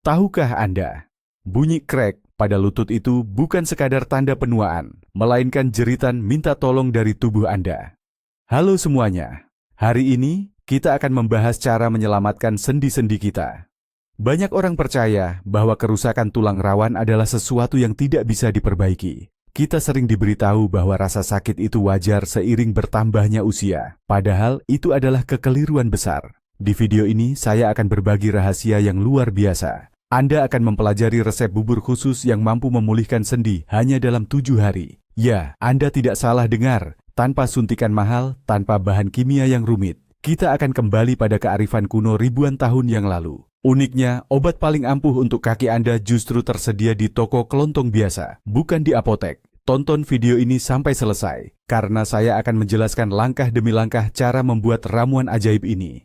Tahukah Anda, bunyi krek pada lutut itu bukan sekadar tanda penuaan, melainkan jeritan minta tolong dari tubuh Anda. Halo semuanya, hari ini kita akan membahas cara menyelamatkan sendi-sendi kita. Banyak orang percaya bahwa kerusakan tulang rawan adalah sesuatu yang tidak bisa diperbaiki. Kita sering diberitahu bahwa rasa sakit itu wajar seiring bertambahnya usia, padahal itu adalah kekeliruan besar. Di video ini saya akan berbagi rahasia yang luar biasa. Anda akan mempelajari resep bubur khusus yang mampu memulihkan sendi hanya dalam 7 hari. Ya, Anda tidak salah dengar, tanpa suntikan mahal, tanpa bahan kimia yang rumit. Kita akan kembali pada kearifan kuno ribuan tahun yang lalu. Uniknya, obat paling ampuh untuk kaki Anda justru tersedia di toko kelontong biasa, bukan di apotek. Tonton video ini sampai selesai, karena saya akan menjelaskan langkah demi langkah cara membuat ramuan ajaib ini.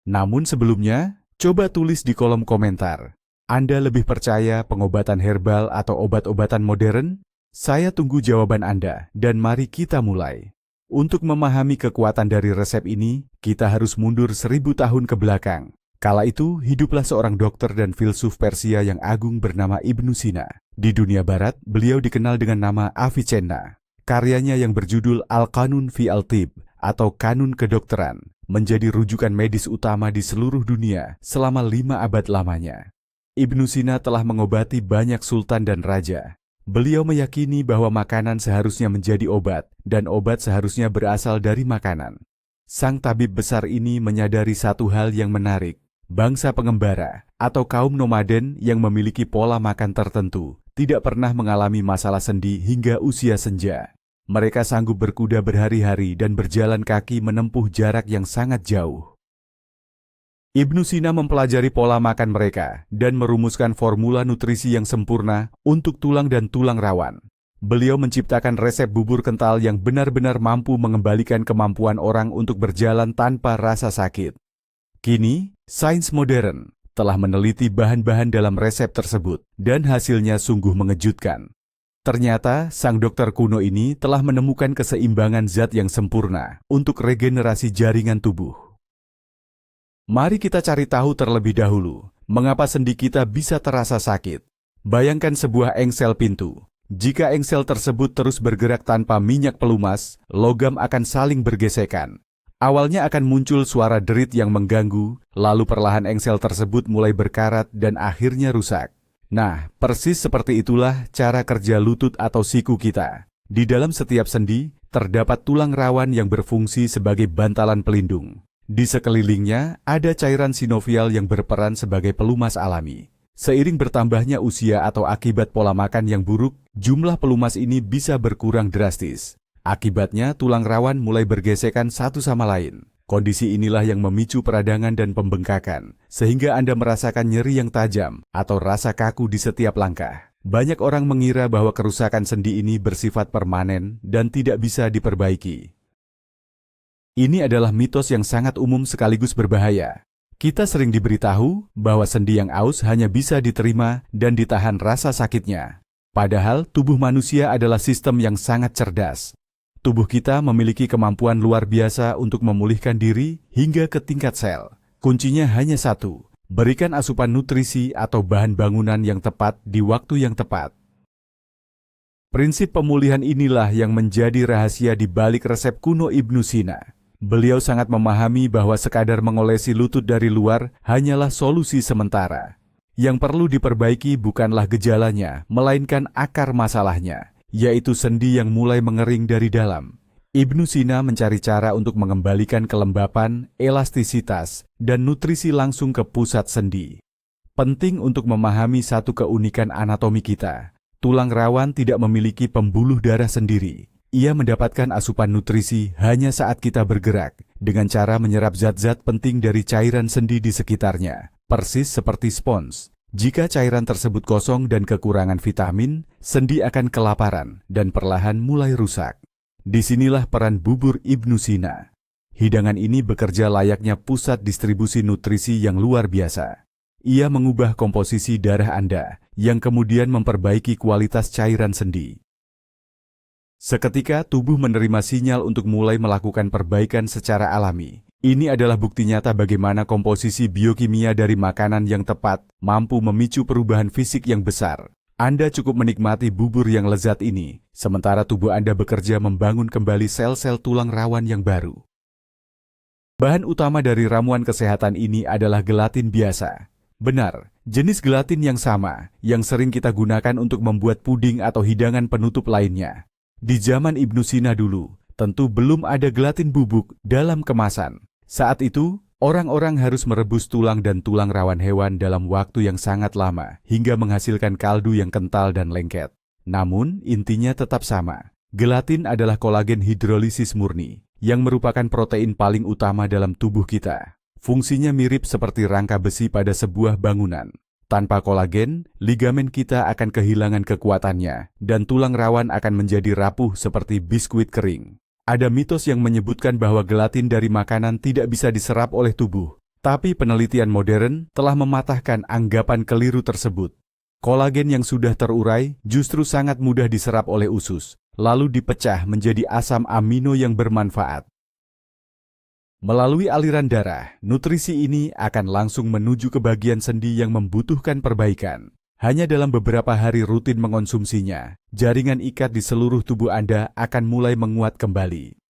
Namun sebelumnya, coba tulis di kolom komentar, Anda lebih percaya pengobatan herbal atau obat-obatan modern? Saya tunggu jawaban Anda, dan mari kita mulai. Untuk memahami kekuatan dari resep ini, kita harus mundur 1000 tahun ke belakang. Kala itu, hiduplah seorang dokter dan filsuf Persia yang agung bernama Ibnu Sina. Di dunia barat, beliau dikenal dengan nama Avicenna. Karyanya yang berjudul Al-Qanun fi Al-Tib, atau Kanun Kedokteran, menjadi rujukan medis utama di seluruh dunia selama 5 abad lamanya. Ibnu Sina telah mengobati banyak sultan dan raja. Beliau meyakini bahwa makanan seharusnya menjadi obat, dan obat seharusnya berasal dari makanan. Sang tabib besar ini menyadari satu hal yang menarik. Bangsa pengembara, atau kaum nomaden yang memiliki pola makan tertentu, tidak pernah mengalami masalah sendi hingga usia senja. Mereka sanggup berkuda berhari-hari dan berjalan kaki menempuh jarak yang sangat jauh. Ibnu Sina mempelajari pola makan mereka dan merumuskan formula nutrisi yang sempurna untuk tulang dan tulang rawan. Beliau menciptakan resep bubur kental yang benar-benar mampu mengembalikan kemampuan orang untuk berjalan tanpa rasa sakit. Kini, sains modern telah meneliti bahan-bahan dalam resep tersebut dan hasilnya sungguh mengejutkan. Ternyata, sang dokter kuno ini telah menemukan keseimbangan zat yang sempurna untuk regenerasi jaringan tubuh. Mari kita cari tahu terlebih dahulu, mengapa sendi kita bisa terasa sakit. Bayangkan sebuah engsel pintu. Jika engsel tersebut terus bergerak tanpa minyak pelumas, logam akan saling bergesekan. Awalnya akan muncul suara derit yang mengganggu, lalu perlahan engsel tersebut mulai berkarat dan akhirnya rusak. Nah, persis seperti itulah cara kerja lutut atau siku kita. Di dalam setiap sendi, terdapat tulang rawan yang berfungsi sebagai bantalan pelindung. Di sekelilingnya, ada cairan sinovial yang berperan sebagai pelumas alami. Seiring bertambahnya usia atau akibat pola makan yang buruk, jumlah pelumas ini bisa berkurang drastis. Akibatnya, tulang rawan mulai bergesekan satu sama lain. Kondisi inilah yang memicu peradangan dan pembengkakan, sehingga Anda merasakan nyeri yang tajam atau rasa kaku di setiap langkah. Banyak orang mengira bahwa kerusakan sendi ini bersifat permanen dan tidak bisa diperbaiki. Ini adalah mitos yang sangat umum sekaligus berbahaya. Kita sering diberitahu bahwa sendi yang aus hanya bisa diterima dan ditahan rasa sakitnya. Padahal tubuh manusia adalah sistem yang sangat cerdas. Tubuh kita memiliki kemampuan luar biasa untuk memulihkan diri hingga ke tingkat sel. Kuncinya hanya satu, berikan asupan nutrisi atau bahan bangunan yang tepat di waktu yang tepat. Prinsip pemulihan inilah yang menjadi rahasia di balik resep kuno Ibnu Sina. Beliau sangat memahami bahwa sekadar mengolesi lutut dari luar hanyalah solusi sementara. Yang perlu diperbaiki bukanlah gejalanya, melainkan akar masalahnya, yaitu sendi yang mulai mengering dari dalam. Ibnu Sina mencari cara untuk mengembalikan kelembapan, elastisitas, dan nutrisi langsung ke pusat sendi. Penting untuk memahami satu keunikan anatomi kita. Tulang rawan tidak memiliki pembuluh darah sendiri. Ia mendapatkan asupan nutrisi hanya saat kita bergerak, dengan cara menyerap zat-zat penting dari cairan sendi di sekitarnya, persis seperti spons. Jika cairan tersebut kosong dan kekurangan vitamin, sendi akan kelaparan dan perlahan mulai rusak. Disinilah peran bubur Ibnu Sina. Hidangan ini bekerja layaknya pusat distribusi nutrisi yang luar biasa. Ia mengubah komposisi darah Anda, yang kemudian memperbaiki kualitas cairan sendi. Seketika tubuh menerima sinyal untuk mulai melakukan perbaikan secara alami. Ini adalah bukti nyata bagaimana komposisi biokimia dari makanan yang tepat mampu memicu perubahan fisik yang besar. Anda cukup menikmati bubur yang lezat ini, sementara tubuh Anda bekerja membangun kembali sel-sel tulang rawan yang baru. Bahan utama dari ramuan kesehatan ini adalah gelatin biasa. Benar, jenis gelatin yang sama, yang sering kita gunakan untuk membuat puding atau hidangan penutup lainnya. Di zaman Ibnu Sina dulu, tentu belum ada gelatin bubuk dalam kemasan. Saat itu, orang-orang harus merebus tulang dan tulang rawan hewan dalam waktu yang sangat lama, hingga menghasilkan kaldu yang kental dan lengket. Namun, intinya tetap sama. Gelatin adalah kolagen hidrolisis murni, yang merupakan protein paling utama dalam tubuh kita. Fungsinya mirip seperti rangka besi pada sebuah bangunan. Tanpa kolagen, ligamen kita akan kehilangan kekuatannya, dan tulang rawan akan menjadi rapuh seperti biskuit kering. Ada mitos yang menyebutkan bahwa gelatin dari makanan tidak bisa diserap oleh tubuh, tapi penelitian modern telah mematahkan anggapan keliru tersebut. Kolagen yang sudah terurai justru sangat mudah diserap oleh usus, lalu dipecah menjadi asam amino yang bermanfaat. Melalui aliran darah, nutrisi ini akan langsung menuju ke bagian sendi yang membutuhkan perbaikan. Hanya dalam beberapa hari rutin mengonsumsinya, jaringan ikat di seluruh tubuh Anda akan mulai menguat kembali.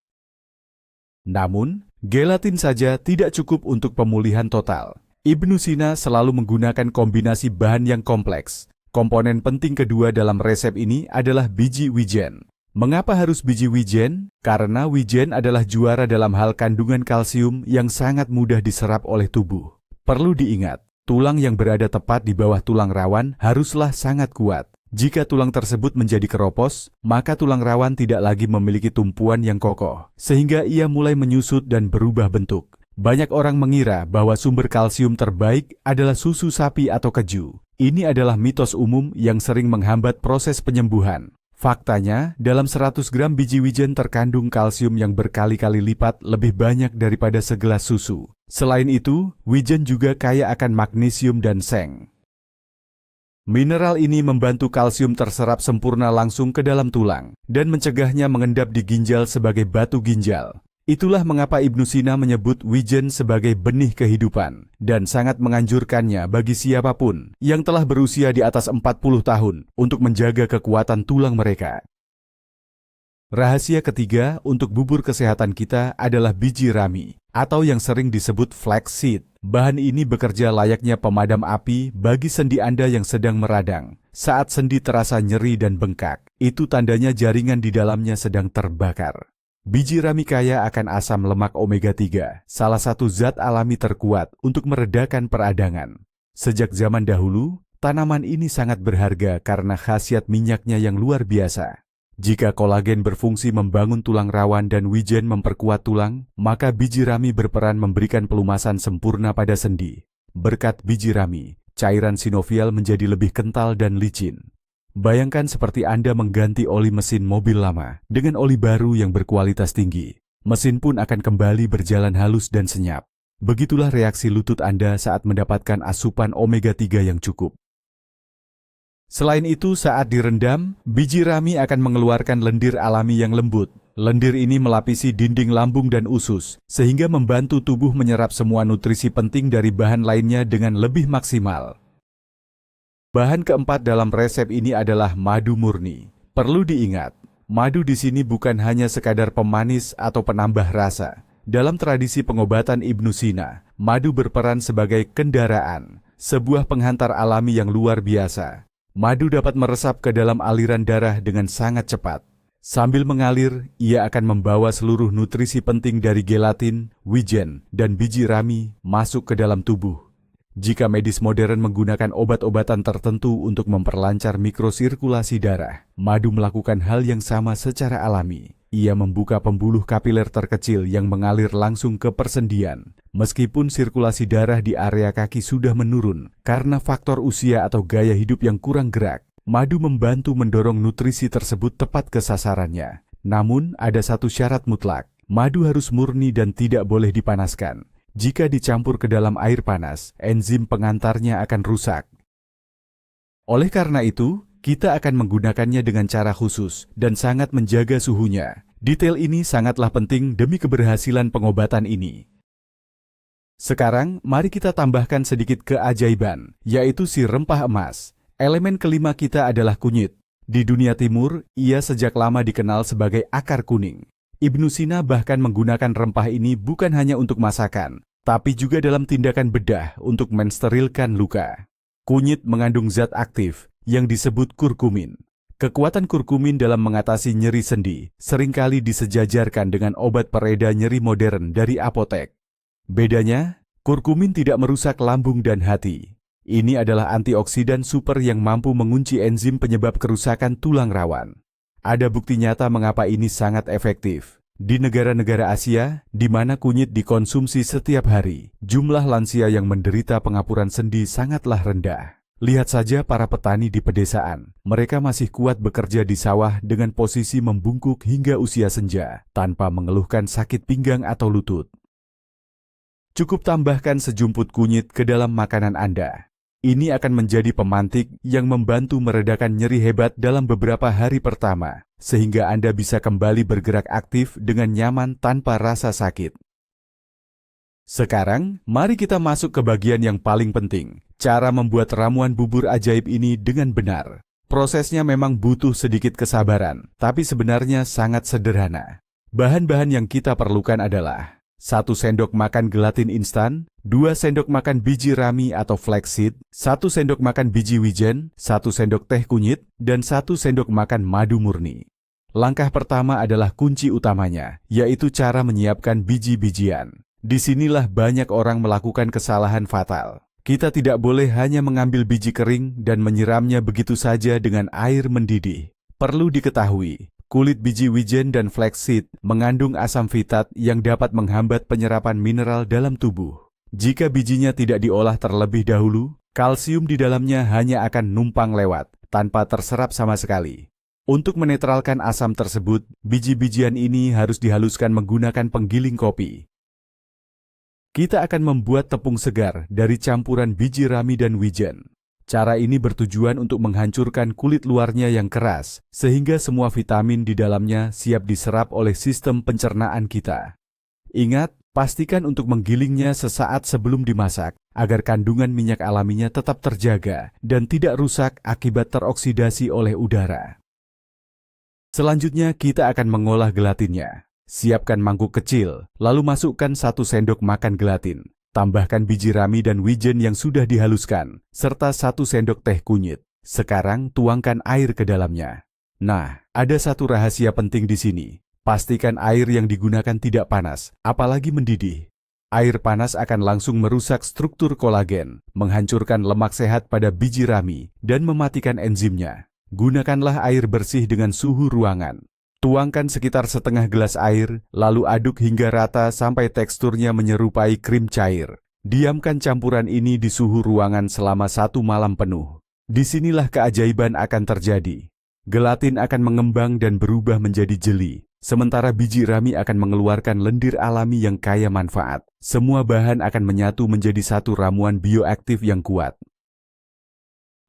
Namun, gelatin saja tidak cukup untuk pemulihan total. Ibnu Sina selalu menggunakan kombinasi bahan yang kompleks. Komponen penting kedua dalam resep ini adalah biji wijen. Mengapa harus biji wijen? Karena wijen adalah juara dalam hal kandungan kalsium yang sangat mudah diserap oleh tubuh. Perlu diingat, tulang yang berada tepat di bawah tulang rawan haruslah sangat kuat. Jika tulang tersebut menjadi keropos, maka tulang rawan tidak lagi memiliki tumpuan yang kokoh, sehingga ia mulai menyusut dan berubah bentuk. Banyak orang mengira bahwa sumber kalsium terbaik adalah susu sapi atau keju. Ini adalah mitos umum yang sering menghambat proses penyembuhan. Faktanya, dalam 100 gram biji wijen terkandung kalsium yang berkali-kali lipat lebih banyak daripada segelas susu. Selain itu, wijen juga kaya akan magnesium dan seng. Mineral ini membantu kalsium terserap sempurna langsung ke dalam tulang dan mencegahnya mengendap di ginjal sebagai batu ginjal. Itulah mengapa Ibnu Sina menyebut wijen sebagai benih kehidupan dan sangat menganjurkannya bagi siapapun yang telah berusia di atas 40 tahun untuk menjaga kekuatan tulang mereka. Rahasia ketiga untuk bubur kesehatan kita adalah biji rami atau yang sering disebut flaxseed. Bahan ini bekerja layaknya pemadam api bagi sendi Anda yang sedang meradang. Saat sendi terasa nyeri dan bengkak, itu tandanya jaringan di dalamnya sedang terbakar. Biji rami kaya akan asam lemak omega 3, salah satu zat alami terkuat untuk meredakan peradangan. Sejak zaman dahulu, tanaman ini sangat berharga karena khasiat minyaknya yang luar biasa. Jika kolagen berfungsi membangun tulang rawan dan wijen memperkuat tulang, maka biji rami berperan memberikan pelumasan sempurna pada sendi. Berkat biji rami, cairan sinovial menjadi lebih kental dan licin. Bayangkan seperti Anda mengganti oli mesin mobil lama dengan oli baru yang berkualitas tinggi. Mesin pun akan kembali berjalan halus dan senyap. Begitulah reaksi lutut Anda saat mendapatkan asupan omega 3 yang cukup. Selain itu, saat direndam, biji rami akan mengeluarkan lendir alami yang lembut. Lendir ini melapisi dinding lambung dan usus, sehingga membantu tubuh menyerap semua nutrisi penting dari bahan lainnya dengan lebih maksimal. Bahan keempat dalam resep ini adalah madu murni. Perlu diingat, madu di sini bukan hanya sekadar pemanis atau penambah rasa. Dalam tradisi pengobatan Ibnu Sina, madu berperan sebagai kendaraan, sebuah penghantar alami yang luar biasa. Madu dapat meresap ke dalam aliran darah dengan sangat cepat. Sambil mengalir, ia akan membawa seluruh nutrisi penting dari gelatin, wijen, dan biji rami masuk ke dalam tubuh. Jika medis modern menggunakan obat-obatan tertentu untuk memperlancar mikrosirkulasi darah, madu melakukan hal yang sama secara alami. Ia membuka pembuluh kapiler terkecil yang mengalir langsung ke persendian. Meskipun sirkulasi darah di area kaki sudah menurun karena faktor usia atau gaya hidup yang kurang gerak, madu membantu mendorong nutrisi tersebut tepat ke sasarannya. Namun, ada satu syarat mutlak. Madu harus murni dan tidak boleh dipanaskan. Jika dicampur ke dalam air panas, enzim pengantarnya akan rusak. Oleh karena itu, kita akan menggunakannya dengan cara khusus dan sangat menjaga suhunya. Detail ini sangatlah penting demi keberhasilan pengobatan ini. Sekarang, mari kita tambahkan sedikit keajaiban, yaitu si rempah emas. Elemen kelima kita adalah kunyit. Di dunia timur, ia sejak lama dikenal sebagai akar kuning. Ibnu Sina bahkan menggunakan rempah ini bukan hanya untuk masakan, tapi juga dalam tindakan bedah untuk mensterilkan luka. Kunyit mengandung zat aktif yang disebut kurkumin. Kekuatan kurkumin dalam mengatasi nyeri sendi seringkali disejajarkan dengan obat pereda nyeri modern dari apotek. Bedanya, kurkumin tidak merusak lambung dan hati. Ini adalah antioksidan super yang mampu mengunci enzim penyebab kerusakan tulang rawan. Ada bukti nyata mengapa ini sangat efektif. Di negara-negara Asia, di mana kunyit dikonsumsi setiap hari, jumlah lansia yang menderita pengapuran sendi sangatlah rendah. Lihat saja para petani di pedesaan, mereka masih kuat bekerja di sawah dengan posisi membungkuk hingga usia senja, tanpa mengeluhkan sakit pinggang atau lutut. Cukup tambahkan sejumput kunyit ke dalam makanan Anda. Ini akan menjadi pemantik yang membantu meredakan nyeri hebat dalam beberapa hari pertama, sehingga Anda bisa kembali bergerak aktif dengan nyaman tanpa rasa sakit. Sekarang, mari kita masuk ke bagian yang paling penting, cara membuat ramuan bubur ajaib ini dengan benar. Prosesnya memang butuh sedikit kesabaran, tapi sebenarnya sangat sederhana. Bahan-bahan yang kita perlukan adalah 1 sendok makan gelatin instan, 2 sendok makan biji rami atau flaxseed, 1 sendok makan biji wijen, 1 sendok teh kunyit, dan 1 sendok makan madu murni. Langkah pertama adalah kunci utamanya, yaitu cara menyiapkan biji-bijian. Disinilah banyak orang melakukan kesalahan fatal. Kita tidak boleh hanya mengambil biji kering dan menyiramnya begitu saja dengan air mendidih. Perlu diketahui, kulit biji wijen dan flaxseed mengandung asam fitat yang dapat menghambat penyerapan mineral dalam tubuh. Jika bijinya tidak diolah terlebih dahulu, kalsium di dalamnya hanya akan numpang lewat, tanpa terserap sama sekali. Untuk menetralkan asam tersebut, biji-bijian ini harus dihaluskan menggunakan penggiling kopi. Kita akan membuat tepung segar dari campuran biji rami dan wijen. Cara ini bertujuan untuk menghancurkan kulit luarnya yang keras, sehingga semua vitamin di dalamnya siap diserap oleh sistem pencernaan kita. Ingat, pastikan untuk menggilingnya sesaat sebelum dimasak, agar kandungan minyak alaminya tetap terjaga dan tidak rusak akibat teroksidasi oleh udara. Selanjutnya, kita akan mengolah gelatinnya. Siapkan mangkuk kecil, lalu masukkan 1 sendok makan gelatin. Tambahkan biji rami dan wijen yang sudah dihaluskan, serta 1 sendok teh kunyit. Sekarang tuangkan air ke dalamnya. Nah, ada satu rahasia penting di sini. Pastikan air yang digunakan tidak panas, apalagi mendidih. Air panas akan langsung merusak struktur kolagen, menghancurkan lemak sehat pada biji rami, dan mematikan enzimnya. Gunakanlah air bersih dengan suhu ruangan. Tuangkan sekitar setengah gelas air, lalu aduk hingga rata sampai teksturnya menyerupai krim cair. Diamkan campuran ini di suhu ruangan selama 1 malam penuh. Disinilah keajaiban akan terjadi. Gelatin akan mengembang dan berubah menjadi jeli, sementara biji rami akan mengeluarkan lendir alami yang kaya manfaat. Semua bahan akan menyatu menjadi satu ramuan bioaktif yang kuat.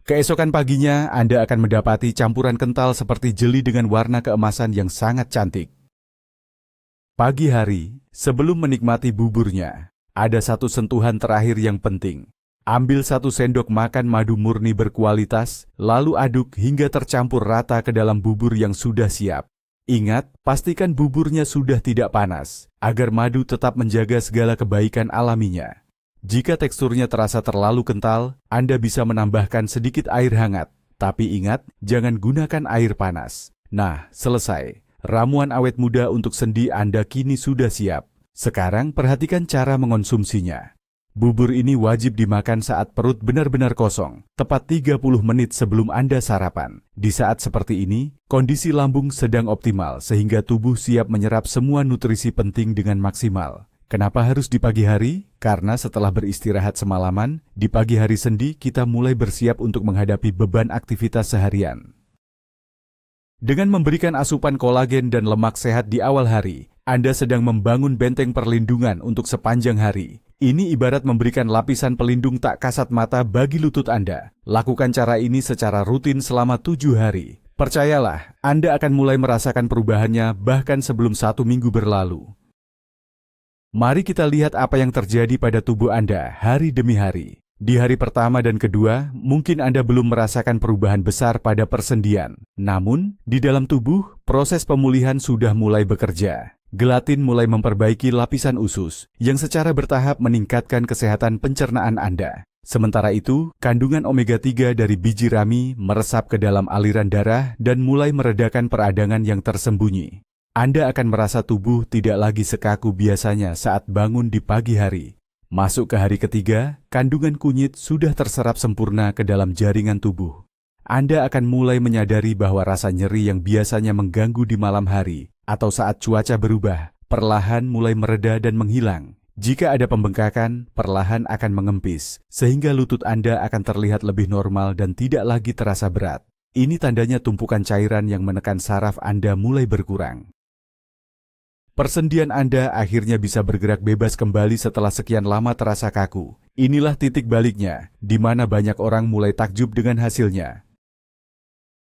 Keesokan paginya, Anda akan mendapati campuran kental seperti jeli dengan warna keemasan yang sangat cantik. Pagi hari, sebelum menikmati buburnya, ada satu sentuhan terakhir yang penting. Ambil 1 sendok makan madu murni berkualitas, lalu aduk hingga tercampur rata ke dalam bubur yang sudah siap. Ingat, pastikan buburnya sudah tidak panas, agar madu tetap menjaga segala kebaikan alaminya. Jika teksturnya terasa terlalu kental, Anda bisa menambahkan sedikit air hangat. Tapi ingat, jangan gunakan air panas. Nah, selesai. Ramuan awet muda untuk sendi Anda kini sudah siap. Sekarang perhatikan cara mengonsumsinya. Bubur ini wajib dimakan saat perut benar-benar kosong, tepat 30 menit sebelum Anda sarapan. Di saat seperti ini, kondisi lambung sedang optimal sehingga tubuh siap menyerap semua nutrisi penting dengan maksimal. Kenapa harus di pagi hari? Karena setelah beristirahat semalaman, di pagi hari sendi kita mulai bersiap untuk menghadapi beban aktivitas seharian. Dengan memberikan asupan kolagen dan lemak sehat di awal hari, Anda sedang membangun benteng perlindungan untuk sepanjang hari. Ini ibarat memberikan lapisan pelindung tak kasat mata bagi lutut Anda. Lakukan cara ini secara rutin selama 7 hari. Percayalah, Anda akan mulai merasakan perubahannya bahkan sebelum 1 minggu berlalu. Mari kita lihat apa yang terjadi pada tubuh Anda hari demi hari. Di hari pertama dan kedua, mungkin Anda belum merasakan perubahan besar pada persendian. Namun, di dalam tubuh, proses pemulihan sudah mulai bekerja. Gelatin mulai memperbaiki lapisan usus, yang secara bertahap meningkatkan kesehatan pencernaan Anda. Sementara itu, kandungan omega-3 dari biji rami meresap ke dalam aliran darah dan mulai meredakan peradangan yang tersembunyi. Anda akan merasa tubuh tidak lagi sekaku biasanya saat bangun di pagi hari. Masuk ke hari ketiga, kandungan kunyit sudah terserap sempurna ke dalam jaringan tubuh. Anda akan mulai menyadari bahwa rasa nyeri yang biasanya mengganggu di malam hari atau saat cuaca berubah, perlahan mulai mereda dan menghilang. Jika ada pembengkakan, perlahan akan mengempis, sehingga lutut Anda akan terlihat lebih normal dan tidak lagi terasa berat. Ini tandanya tumpukan cairan yang menekan saraf Anda mulai berkurang. Persendian Anda akhirnya bisa bergerak bebas kembali setelah sekian lama terasa kaku. Inilah titik baliknya, di mana banyak orang mulai takjub dengan hasilnya.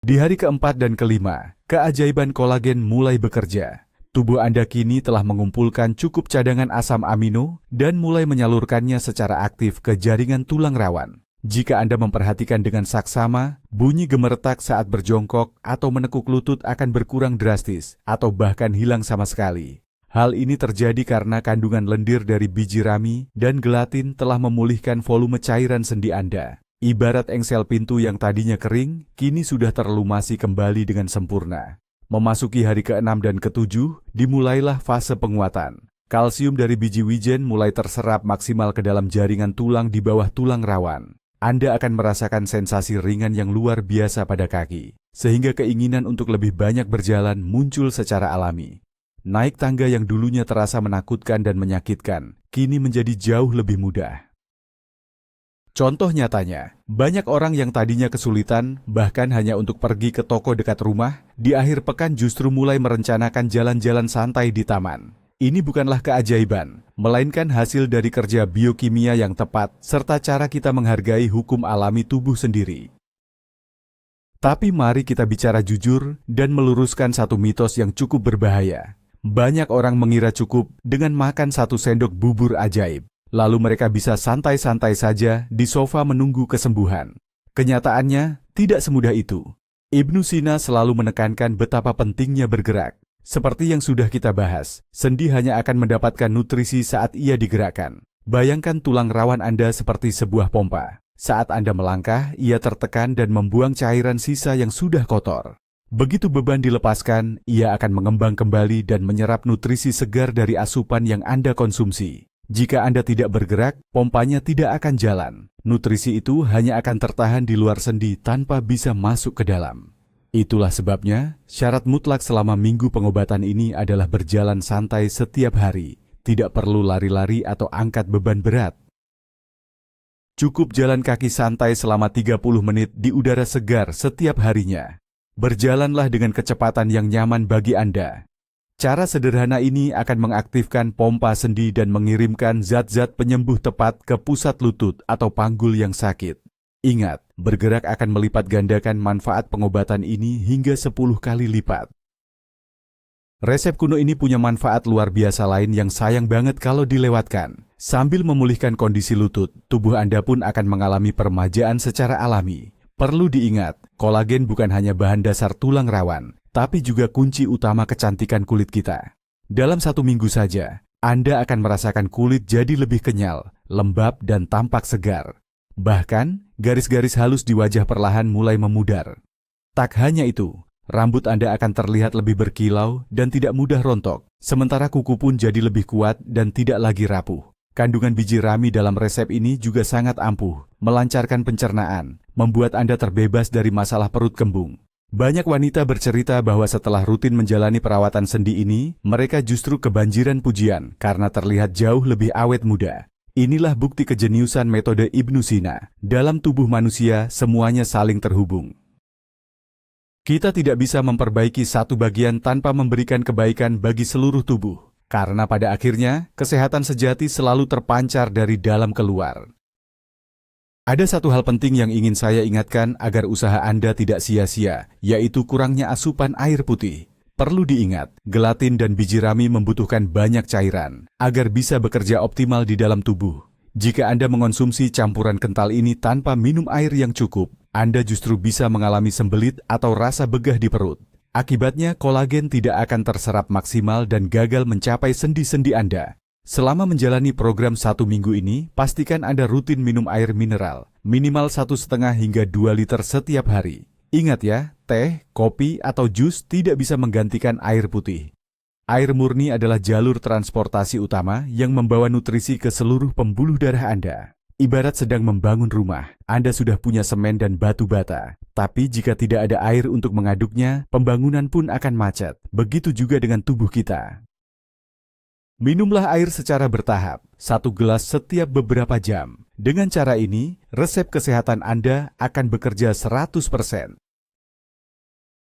Di hari keempat dan kelima, keajaiban kolagen mulai bekerja. Tubuh Anda kini telah mengumpulkan cukup cadangan asam amino dan mulai menyalurkannya secara aktif ke jaringan tulang rawan. Jika Anda memperhatikan dengan saksama, bunyi gemeretak saat berjongkok atau menekuk lutut akan berkurang drastis atau bahkan hilang sama sekali. Hal ini terjadi karena kandungan lendir dari biji rami dan gelatin telah memulihkan volume cairan sendi Anda. Ibarat engsel pintu yang tadinya kering, kini sudah terlumasi kembali dengan sempurna. Memasuki hari ke-6 dan ke-7, dimulailah fase penguatan. Kalsium dari biji wijen mulai terserap maksimal ke dalam jaringan tulang di bawah tulang rawan. Anda akan merasakan sensasi ringan yang luar biasa pada kaki, sehingga keinginan untuk lebih banyak berjalan muncul secara alami. Naik tangga yang dulunya terasa menakutkan dan menyakitkan, kini menjadi jauh lebih mudah. Contoh nyatanya, banyak orang yang tadinya kesulitan, bahkan hanya untuk pergi ke toko dekat rumah, di akhir pekan justru mulai merencanakan jalan-jalan santai di taman. Ini bukanlah keajaiban, melainkan hasil dari kerja biokimia yang tepat, serta cara kita menghargai hukum alami tubuh sendiri. Tapi mari kita bicara jujur dan meluruskan satu mitos yang cukup berbahaya. Banyak orang mengira cukup dengan makan 1 sendok bubur ajaib. Lalu mereka bisa santai-santai saja di sofa menunggu kesembuhan. Kenyataannya, tidak semudah itu. Ibnu Sina selalu menekankan betapa pentingnya bergerak. Seperti yang sudah kita bahas, sendi hanya akan mendapatkan nutrisi saat ia digerakkan. Bayangkan tulang rawan Anda seperti sebuah pompa. Saat Anda melangkah, ia tertekan dan membuang cairan sisa yang sudah kotor. Begitu beban dilepaskan, ia akan mengembang kembali dan menyerap nutrisi segar dari asupan yang Anda konsumsi. Jika Anda tidak bergerak, pompanya tidak akan jalan. Nutrisi itu hanya akan tertahan di luar sendi tanpa bisa masuk ke dalam. Itulah sebabnya, syarat mutlak selama minggu pengobatan ini adalah berjalan santai setiap hari. Tidak perlu lari-lari atau angkat beban berat. Cukup jalan kaki santai selama 30 menit di udara segar setiap harinya. Berjalanlah dengan kecepatan yang nyaman bagi Anda. Cara sederhana ini akan mengaktifkan pompa sendi dan mengirimkan zat-zat penyembuh tepat ke pusat lutut atau panggul yang sakit. Ingat, bergerak akan melipat gandakan manfaat pengobatan ini hingga 10 kali lipat. Resep kuno ini punya manfaat luar biasa lain yang sayang banget kalau dilewatkan. Sambil memulihkan kondisi lutut, tubuh Anda pun akan mengalami peremajaan secara alami. Perlu diingat, kolagen bukan hanya bahan dasar tulang rawan, tapi juga kunci utama kecantikan kulit kita. Dalam 1 minggu saja, Anda akan merasakan kulit jadi lebih kenyal, lembab, dan tampak segar. Bahkan, garis-garis halus di wajah perlahan mulai memudar. Tak hanya itu, rambut Anda akan terlihat lebih berkilau dan tidak mudah rontok, sementara kuku pun jadi lebih kuat dan tidak lagi rapuh. Kandungan biji rami dalam resep ini juga sangat ampuh, melancarkan pencernaan, membuat Anda terbebas dari masalah perut kembung. Banyak wanita bercerita bahwa setelah rutin menjalani perawatan sendi ini, mereka justru kebanjiran pujian karena terlihat jauh lebih awet muda. Inilah bukti kejeniusan metode Ibnu Sina. Dalam tubuh manusia, semuanya saling terhubung. Kita tidak bisa memperbaiki satu bagian tanpa memberikan kebaikan bagi seluruh tubuh. Karena pada akhirnya, kesehatan sejati selalu terpancar dari dalam keluar. Ada satu hal penting yang ingin saya ingatkan agar usaha Anda tidak sia-sia, yaitu kurangnya asupan air putih. Perlu diingat, gelatin dan biji rami membutuhkan banyak cairan agar bisa bekerja optimal di dalam tubuh. Jika Anda mengonsumsi campuran kental ini tanpa minum air yang cukup, Anda justru bisa mengalami sembelit atau rasa begah di perut. Akibatnya, kolagen tidak akan terserap maksimal dan gagal mencapai sendi-sendi Anda. Selama menjalani program 1 minggu ini, pastikan Anda rutin minum air mineral, minimal 1,5 hingga 2 liter setiap hari. Ingat ya, teh, kopi, atau jus tidak bisa menggantikan air putih. Air murni adalah jalur transportasi utama yang membawa nutrisi ke seluruh pembuluh darah Anda. Ibarat sedang membangun rumah, Anda sudah punya semen dan batu bata. Tapi jika tidak ada air untuk mengaduknya, pembangunan pun akan macet. Begitu juga dengan tubuh kita. Minumlah air secara bertahap, 1 gelas setiap beberapa jam. Dengan cara ini, resep kesehatan Anda akan bekerja 100%.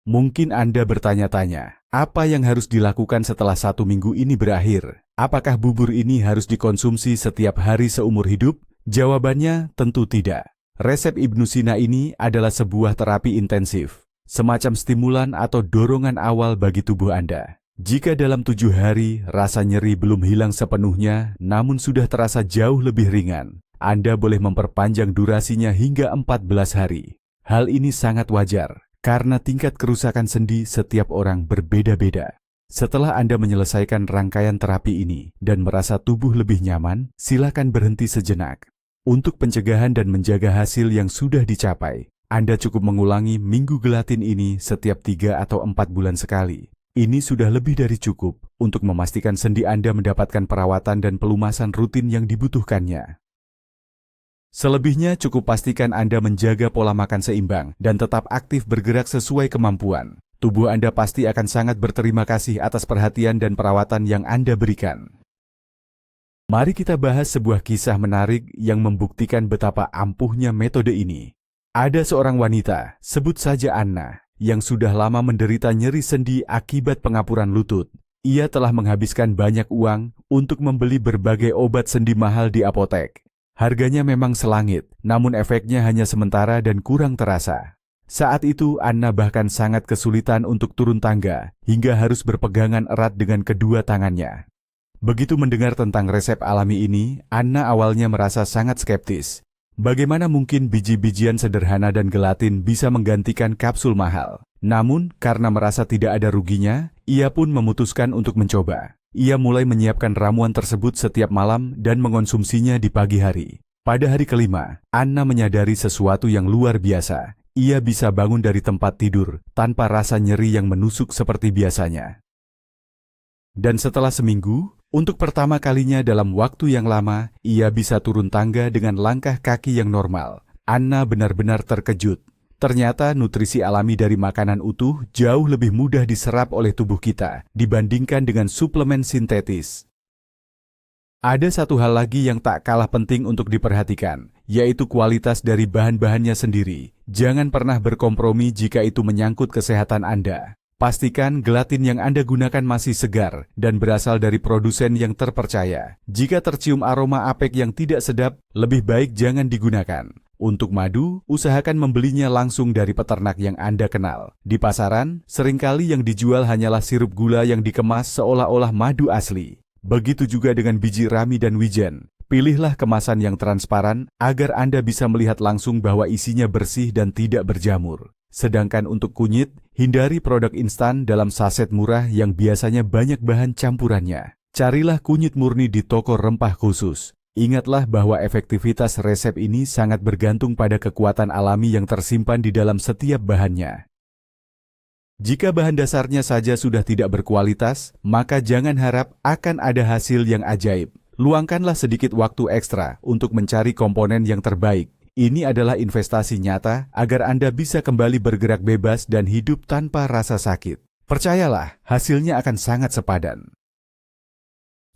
Mungkin Anda bertanya-tanya, apa yang harus dilakukan setelah 1 minggu ini berakhir? Apakah bubur ini harus dikonsumsi setiap hari seumur hidup? Jawabannya tentu tidak. Resep Ibnu Sina ini adalah sebuah terapi intensif, semacam stimulan atau dorongan awal bagi tubuh Anda. Jika dalam 7 hari rasa nyeri belum hilang sepenuhnya, namun sudah terasa jauh lebih ringan, Anda boleh memperpanjang durasinya hingga 14 hari. Hal ini sangat wajar, karena tingkat kerusakan sendi setiap orang berbeda-beda. Setelah Anda menyelesaikan rangkaian terapi ini dan merasa tubuh lebih nyaman, silakan berhenti sejenak. Untuk pencegahan dan menjaga hasil yang sudah dicapai, Anda cukup mengulangi minggu gelatin ini setiap 3 atau 4 bulan sekali. Ini sudah lebih dari cukup untuk memastikan sendi Anda mendapatkan perawatan dan pelumasan rutin yang dibutuhkannya. Selebihnya cukup pastikan Anda menjaga pola makan seimbang dan tetap aktif bergerak sesuai kemampuan. Tubuh Anda pasti akan sangat berterima kasih atas perhatian dan perawatan yang Anda berikan. Mari kita bahas sebuah kisah menarik yang membuktikan betapa ampuhnya metode ini. Ada seorang wanita, sebut saja Anna, yang sudah lama menderita nyeri sendi akibat pengapuran lutut. Ia telah menghabiskan banyak uang untuk membeli berbagai obat sendi mahal di apotek. Harganya memang selangit, namun efeknya hanya sementara dan kurang terasa. Saat itu, Anna bahkan sangat kesulitan untuk turun tangga, hingga harus berpegangan erat dengan kedua tangannya. Begitu mendengar tentang resep alami ini, Anna awalnya merasa sangat skeptis. Bagaimana mungkin biji-bijian sederhana dan gelatin bisa menggantikan kapsul mahal? Namun, karena merasa tidak ada ruginya, ia pun memutuskan untuk mencoba. Ia mulai menyiapkan ramuan tersebut setiap malam dan mengonsumsinya di pagi hari. Pada hari kelima, Anna menyadari sesuatu yang luar biasa. Ia bisa bangun dari tempat tidur tanpa rasa nyeri yang menusuk seperti biasanya. Dan setelah seminggu, untuk pertama kalinya dalam waktu yang lama, ia bisa turun tangga dengan langkah kaki yang normal. Anna benar-benar terkejut. Ternyata nutrisi alami dari makanan utuh jauh lebih mudah diserap oleh tubuh kita dibandingkan dengan suplemen sintetis. Ada satu hal lagi yang tak kalah penting untuk diperhatikan, yaitu kualitas dari bahan-bahannya sendiri. Jangan pernah berkompromi jika itu menyangkut kesehatan Anda. Pastikan gelatin yang Anda gunakan masih segar dan berasal dari produsen yang terpercaya. Jika tercium aroma apek yang tidak sedap, lebih baik jangan digunakan. Untuk madu, usahakan membelinya langsung dari peternak yang Anda kenal. Di pasaran, seringkali yang dijual hanyalah sirup gula yang dikemas seolah-olah madu asli. Begitu juga dengan biji rami dan wijen. Pilihlah kemasan yang transparan agar Anda bisa melihat langsung bahwa isinya bersih dan tidak berjamur. Sedangkan untuk kunyit, hindari produk instan dalam saset murah yang biasanya banyak bahan campurannya. Carilah kunyit murni di toko rempah khusus. Ingatlah bahwa efektivitas resep ini sangat bergantung pada kekuatan alami yang tersimpan di dalam setiap bahannya. Jika bahan dasarnya saja sudah tidak berkualitas, maka jangan harap akan ada hasil yang ajaib. Luangkanlah sedikit waktu ekstra untuk mencari komponen yang terbaik. Ini adalah investasi nyata agar Anda bisa kembali bergerak bebas dan hidup tanpa rasa sakit. Percayalah, hasilnya akan sangat sepadan.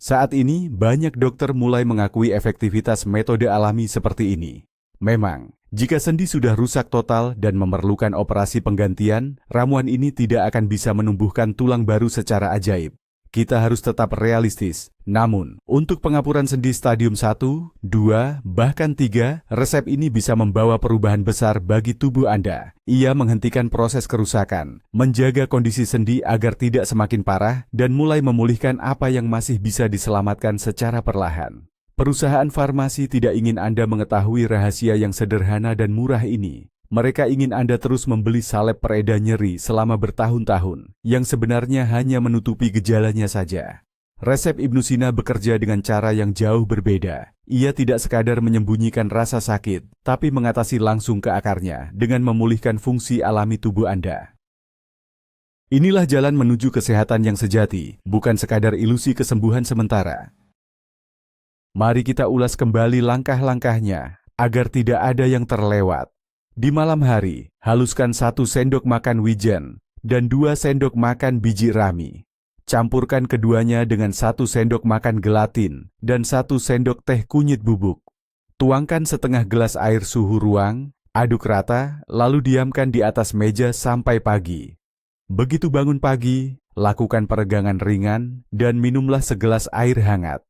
Saat ini, banyak dokter mulai mengakui efektivitas metode alami seperti ini. Memang, jika sendi sudah rusak total dan memerlukan operasi penggantian, ramuan ini tidak akan bisa menumbuhkan tulang baru secara ajaib. kita harus tetap realistis. Namun, untuk pengapuran sendi stadium 1, 2, bahkan 3, resep ini bisa membawa perubahan besar bagi tubuh Anda. Ia menghentikan proses kerusakan, menjaga kondisi sendi agar tidak semakin parah, dan mulai memulihkan apa yang masih bisa diselamatkan secara perlahan. Perusahaan farmasi tidak ingin Anda mengetahui rahasia yang sederhana dan murah ini. Mereka ingin Anda terus membeli salep pereda nyeri selama bertahun-tahun, yang sebenarnya hanya menutupi gejalanya saja. Resep Ibnu Sina bekerja dengan cara yang jauh berbeda. Ia tidak sekadar menyembunyikan rasa sakit, tapi mengatasi langsung ke akarnya dengan memulihkan fungsi alami tubuh Anda. Inilah jalan menuju kesehatan yang sejati, bukan sekadar ilusi kesembuhan sementara. Mari kita ulas kembali langkah-langkahnya, agar tidak ada yang terlewat. Di malam hari, haluskan 1 sendok makan wijen dan 2 sendok makan biji rami. Campurkan keduanya dengan 1 sendok makan gelatin dan 1 sendok teh kunyit bubuk. Tuangkan setengah gelas air suhu ruang, aduk rata, lalu diamkan di atas meja sampai pagi. Begitu bangun pagi, lakukan peregangan ringan dan minumlah segelas air hangat.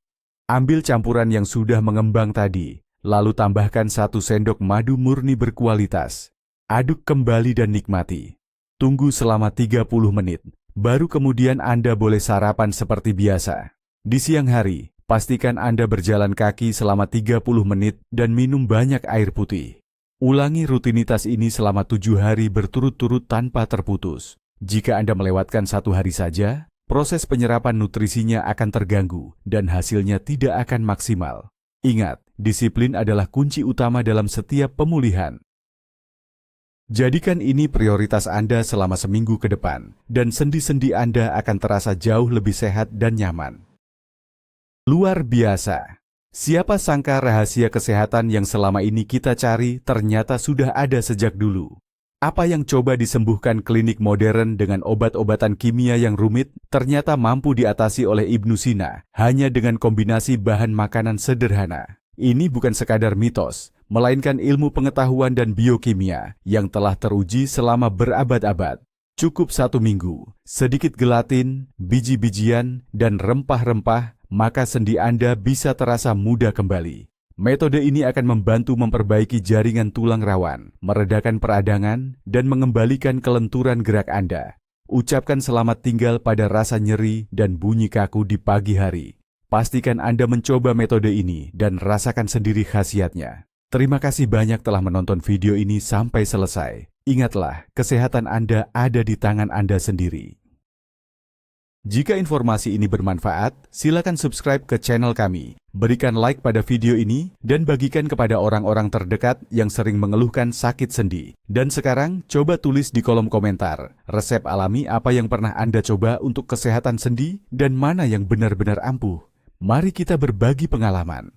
Ambil campuran yang sudah mengembang tadi, lalu tambahkan 1 sendok madu murni berkualitas. Aduk kembali dan nikmati. Tunggu selama 30 menit, baru kemudian Anda boleh sarapan seperti biasa. Di siang hari, pastikan Anda berjalan kaki selama 30 menit dan minum banyak air putih. Ulangi rutinitas ini selama 7 hari berturut-turut tanpa terputus. Jika Anda melewatkan 1 hari saja, proses penyerapan nutrisinya akan terganggu dan hasilnya tidak akan maksimal. Ingat, disiplin adalah kunci utama dalam setiap pemulihan. Jadikan ini prioritas Anda selama seminggu ke depan, dan sendi-sendi Anda akan terasa jauh lebih sehat dan nyaman. Luar biasa! Siapa sangka rahasia kesehatan yang selama ini kita cari ternyata sudah ada sejak dulu. Apa yang coba disembuhkan klinik modern dengan obat-obatan kimia yang rumit ternyata mampu diatasi oleh Ibnu Sina hanya dengan kombinasi bahan makanan sederhana. Ini bukan sekadar mitos, melainkan ilmu pengetahuan dan biokimia yang telah teruji selama berabad-abad. Cukup 1 minggu, sedikit gelatin, biji-bijian, dan rempah-rempah, maka sendi Anda bisa terasa muda kembali. Metode ini akan membantu memperbaiki jaringan tulang rawan, meredakan peradangan, dan mengembalikan kelenturan gerak Anda. Ucapkan selamat tinggal pada rasa nyeri dan bunyi kaku di pagi hari. Pastikan Anda mencoba metode ini dan rasakan sendiri khasiatnya. Terima kasih banyak telah menonton video ini sampai selesai. Ingatlah, kesehatan Anda ada di tangan Anda sendiri. Jika informasi ini bermanfaat, silakan subscribe ke channel kami, berikan like pada video ini, dan bagikan kepada orang-orang terdekat yang sering mengeluhkan sakit sendi. Dan sekarang, coba tulis di kolom komentar, resep alami apa yang pernah Anda coba untuk kesehatan sendi dan mana yang benar-benar ampuh. Mari kita berbagi pengalaman.